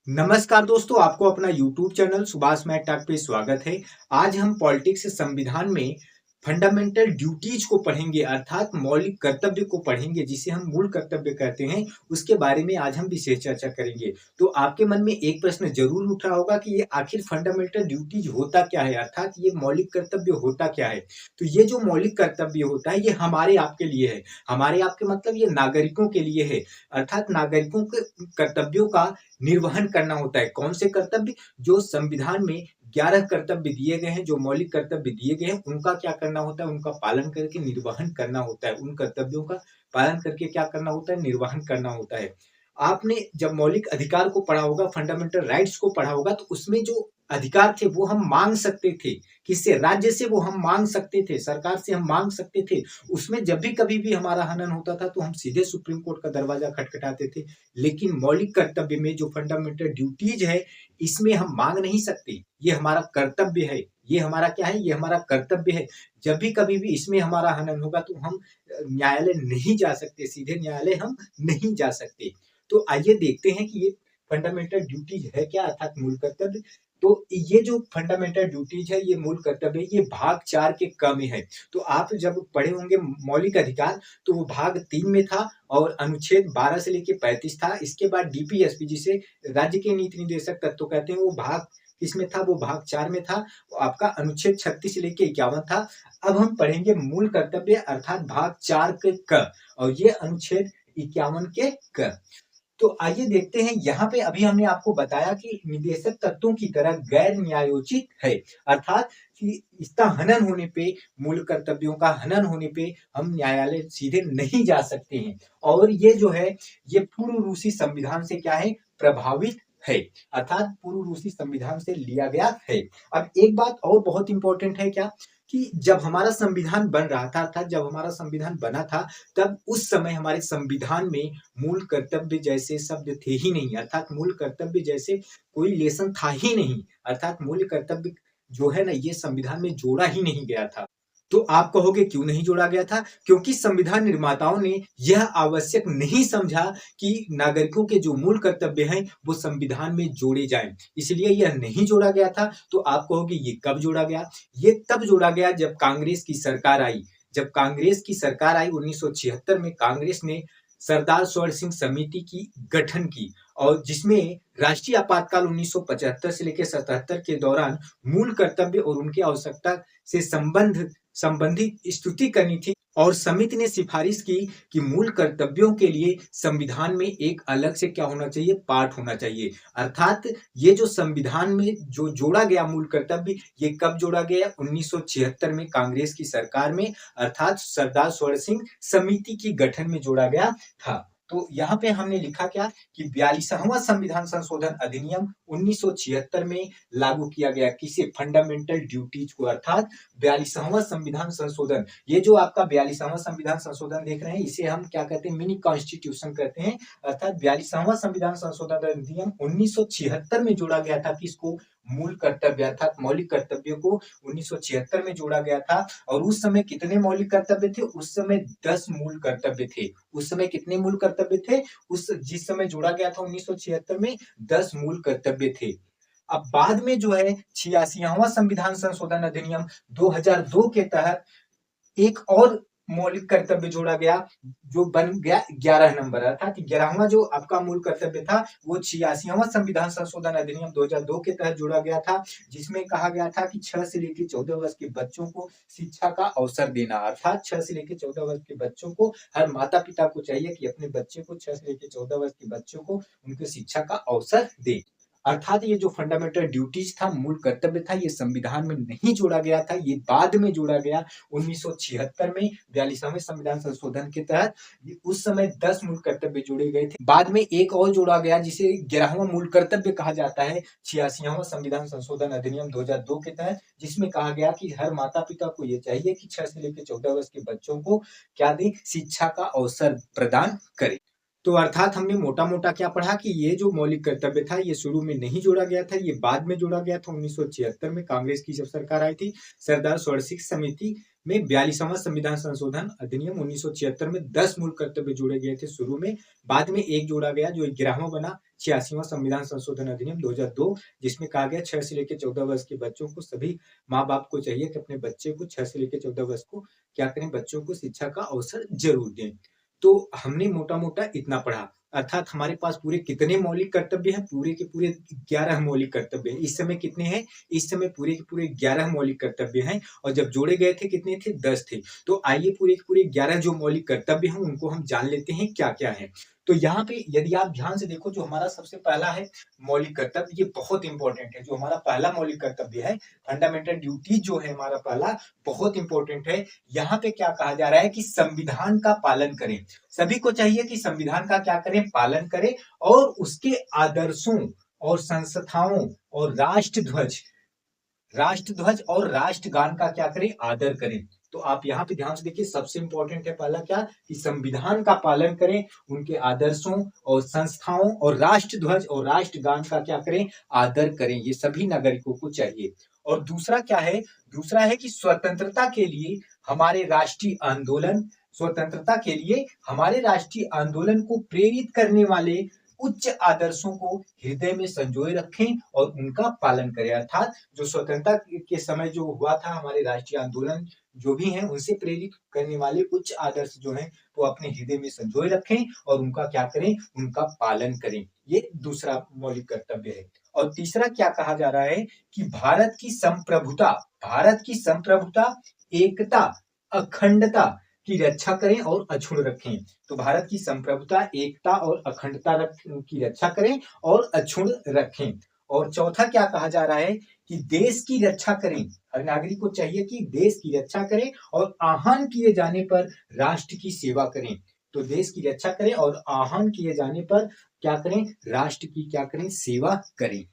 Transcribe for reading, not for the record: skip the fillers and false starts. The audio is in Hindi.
नमस्कार दोस्तों, आपको अपना YouTube channel Subhash math talk पे स्वागत है। आज हम पॉलिटिक्स संविधान में फंडामेंटल ड्यूटीज को पढ़ेंगे, अर्थात मौलिक कर्तव्य को पढ़ेंगे, जिसे हम मूल कर्तव्य कहते हैं। उसके बारे में आज हम विशेष चर्चा करेंगे। तो आपके मन में एक प्रश्न जरूर उठ रहा होगा कि ये आखिर फंडामेंटल ड्यूटीज होता क्या है, अर्थात ये मौलिक कर्तव्य होता क्या है। तो ये जो मौलिक कर्तव्य होता है, ये हमारे आपके लिए है। हमारे आपके मतलब ये नागरिकों के लिए है, अर्थात नागरिकों के कर्तव्यों का निर्वहन करना होता है। कौन से कर्तव्य? जो संविधान में 11 कर्तव्य दिए गए हैं, जो मौलिक कर्तव्य दिए गए हैं, उनका क्या करना होता है? उनका पालन करके निर्वहन करना होता है। उन कर्तव्यों का पालन करके क्या करना होता है? निर्वहन करना होता है। आपने जब मौलिक अधिकार को पढ़ा होगा, फंडामेंटल राइट्स को पढ़ा होगा, तो उसमें जो अधिकार थे वो हम मांग सकते थे। किससे? राज्य से वो हम मांग सकते थे, सरकार से हम मांग सकते थे। उसमें जब भी कभी भी हमारा हनन होता था तो हम सीधे सुप्रीम कोर्ट का दरवाजा खटखटाते थे। लेकिन मौलिक कर्तव्य में जो फंडामेंटल ड्यूटीज है, इसमें हम मांग नहीं सकते। ये हमारा कर्तव्य है। ये हमारा क्या है? ये हमारा कर्तव्य है। जब भी कभी भी इसमें हमारा हनन होगा तो हम न्यायालय नहीं जा सकते, सीधे न्यायालय हम नहीं जा सकते। तो आइए देखते हैं कि ये फंडामेंटल ड्यूटीज है क्या, अर्थात मूल कर्तव्य। तो ये जो फंडामेंटल ड्यूटीज है, ये मूल कर्तव्य है, ये भाग 4 के क में है। तो आप जब पढ़े होंगे मौलिक अधिकार, तो वो भाग 3 में था और अनुच्छेद 12 से लेके 35 था। इसके बाद डीपीएसपी, जिसे राज्य के नीति निर्देशक तत्व कहते हैं, वो भाग किसमें था? वो भाग 4 में था। वो आपका अनुच्छेद 36 से लेके 51 था। अब हम पढ़ेंगे मूल कर्तव्य, अर्थात भाग 4 के क, और ये अनुच्छेद 51 के क। तो आइए देखते हैं। यहाँ पे अभी हमने आपको बताया कि निदेशक तत्वों की तरह गैर न्यायोचित है, अर्थात कि इसका हनन होने पे, मूल कर्तव्यों का हनन होने पे हम न्यायालय सीधे नहीं जा सकते हैं। और ये जो है, ये पूर्व रूसी संविधान से क्या है? प्रभावित है, अर्थात पूर्व रूसी संविधान से लिया गया है। अब एक बात और बहुत इंपॉर्टेंट है क्या, कि जब हमारा संविधान बन रहा था, अर्थात जब हमारा संविधान बना था, तब उस समय हमारे संविधान में मूल कर्तव्य जैसे शब्द थे ही नहीं, अर्थात मूल कर्तव्य जैसे कोई लेसन था ही नहीं। अर्थात मूल कर्तव्य जो है ना, ये संविधान में जोड़ा ही नहीं गया था। तो आप कहोगे क्यों नहीं जोड़ा गया था? क्योंकि संविधान निर्माताओं ने यह आवश्यक नहीं समझा कि नागरिकों के जो मूल कर्तव्य हैं वो संविधान में जोड़े जाएं, इसलिए यह नहीं जोड़ा गया था। तो आप कहोगे ये कब जोड़ा गया? ये तब जोड़ा गया जब कांग्रेस की सरकार आई। जब कांग्रेस की सरकार आई 1976 में, कांग्रेस ने सरदार स्वर्ण सिंह समिति की गठन की, और जिसमें राष्ट्रीय आपातकाल 1975 से लेकर 77 के दौरान मूल कर्तव्य और उनकी आवश्यकता से संबंधित स्तुति करनी थी। और समिति ने सिफारिश की कि मूल कर्तव्यों के लिए संविधान में एक अलग से क्या होना चाहिए? पाठ होना चाहिए। अर्थात ये जो संविधान में जो जोड़ा गया मूल कर्तव्य, ये कब जोड़ा गया? 1976 में कांग्रेस की सरकार में, अर्थात सरदार स्वर्ण सिंह समिति की गठन में जोड़ा गया था। तो यहाँ पे हमने लिखा क्या, कि 42वां संविधान संशोधन अधिनियम 1976 में लागू किया गया। किसे? फंडामेंटल ड्यूटीज को, अर्थात 42वां संविधान संशोधन। ये जो आपका 42वां संविधान संशोधन देख रहे हैं, इसे हम क्या कहते हैं? मिनी कॉन्स्टिट्यूशन कहते हैं। अर्थात 42वां संविधान संशोधन अधिनियम 1976 में जोड़ा गया था। किसको? मूल कर्तव्य, अर्थात मौलिक कर्तव्य को 1976 में जोड़ा गया था। और उस समय कितने मौलिक कर्तव्य थे? उस समय 10 मूल कर्तव्य थे। उस समय कितने मूल कर्तव्य थे? उस जिस समय जोड़ा गया था 1976 में, 10 मूल कर्तव्य थे। अब बाद में जो है 86वां संविधान संशोधन अधिनियम 2002 के तहत एक और मौलिक कर्तव्य जोड़ा गया, जो बन गया 11 नंबर, अर्थात 11वां जो आपका मूल कर्तव्य था वो 86वां संविधान संशोधन अधिनियम 2002 के तहत जोड़ा गया था, जिसमें कहा गया था कि 6 से लेकर 14 वर्ष के बच्चों को शिक्षा का अवसर देना। अर्थात 6 से लेकर 14 वर्ष के बच्चों को, हर माता पिता को चाहिए कि अपने बच्चे को, 6 से लेकर 14 वर्ष के बच्चों को उनके शिक्षा का अवसर दे। अर्थात ये जो फंडामेंटल ड्यूटीज था, मूल कर्तव्य था, ये संविधान में नहीं जोड़ा गया था, ये बाद में जोड़ा गया 1976 में 42वें संविधान संशोधन के तहत। उस समय 10 मूल कर्तव्य जोड़े गए थे। बाद में एक और जोड़ा गया जिसे 11वां मूल कर्तव्य कहा जाता है, 86वां संविधान संशोधन अधिनियम 2002 के तहत, जिसमें कहा गया कि हर माता पिता को ये चाहिए कि 6 से लेकर 14 वर्ष के बच्चों को क्या दे? शिक्षा का अवसर प्रदान करे। तो अर्थात हमने मोटा मोटा क्या पढ़ा, कि ये जो मौलिक कर्तव्य था ये शुरू में नहीं जोड़ा गया था, ये बाद में जोड़ा गया था 1976 में, कांग्रेस की जब सरकार आई थी। सरदार स्वर्ण सिंह समिति में 42वां संविधान संशोधन अधिनियम 1976 में 10 मूल कर्तव्य जोड़े गए थे शुरू में। बाद में एक जोड़ा गया जो 11वां बना 86वां संविधान संशोधन अधिनियम 2002, जिसमें कहा गया 6 से लेकर 14 वर्ष के बच्चों को सभी माँ बाप को चाहिए कि अपने बच्चे को 6 से लेकर 14 वर्ष को क्या करें, बच्चों को शिक्षा का अवसर जरूर दें। तो हमने मोटा मोटा इतना पढ़ा, अर्थात हमारे पास पूरे कितने मौलिक कर्तव्य हैं, पूरे के पूरे 11 मौलिक कर्तव्य हैं। इस समय कितने हैं, इस समय पूरे के पूरे 11 मौलिक कर्तव्य हैं, और जब जोड़े गए थे कितने थे, 10 थे। तो आइए पूरे के पूरे 11 जो मौलिक कर्तव्य हैं उनको हम जान लेते हैं क्या क्या है। तो यहाँ पे यदि आप ध्यान से देखो, जो हमारा सबसे पहला है मौलिक कर्तव्य, ये बहुत इंपॉर्टेंट है। जो हमारा पहला मौलिक कर्तव्य है, फंडामेंटल ड्यूटी जो है हमारा पहला, बहुत इंपॉर्टेंट है। यहाँ पे क्या कहा जा रहा है कि संविधान का पालन करें। सभी को चाहिए कि संविधान का क्या करें, पालन करें, और उसके आदर्शों और संस्थाओं और राष्ट्रध्वज और राष्ट्रगान का क्या करें, आदर करें। तो आप यहाँ पे ध्यान से देखिए, सबसे इंपॉर्टेंट है पहला क्या, कि संविधान का पालन करें, उनके आदर्शों और संस्थाओं और राष्ट्रध्वज और राष्ट्रगान का क्या करें, आदर करें। ये सभी नागरिकों को चाहिए। और दूसरा क्या है, दूसरा है कि स्वतंत्रता के लिए हमारे राष्ट्रीय आंदोलन, स्वतंत्रता के लिए हमारे राष्ट्रीय आंदोलन को प्रेरित करने वाले उच्च आदर्शों को हृदय में संजोए रखें और उनका पालन करें। अर्थात जो स्वतंत्रता के समय जो हुआ था हमारे राष्ट्रीय आंदोलन जो भी हैं, उनसे प्रेरित करने वाले उच्च आदर्श जो हैं वो अपने हृदय में संजोए रखें और उनका क्या करें, उनका पालन करें। ये दूसरा मौलिक कर्तव्य है। और तीसरा क्या कहा जा रहा है कि भारत की संप्रभुता, एकता, अखंडता की रक्षा करें और अक्षुण्ण रखें। तो भारत की संप्रभुता, एकता और अखंडता की रक्षा करें और अक्षुण्ण रखें। और चौथा क्या कहा जा रहा है कि देश की रक्षा करें। हर नागरिक को चाहिए कि देश की रक्षा करें और आहवान किए जाने पर राष्ट्र की सेवा करें। तो देश की रक्षा करें और आहवान किए जाने पर क्या करें, राष्ट्र की क्या करें, सेवा करें।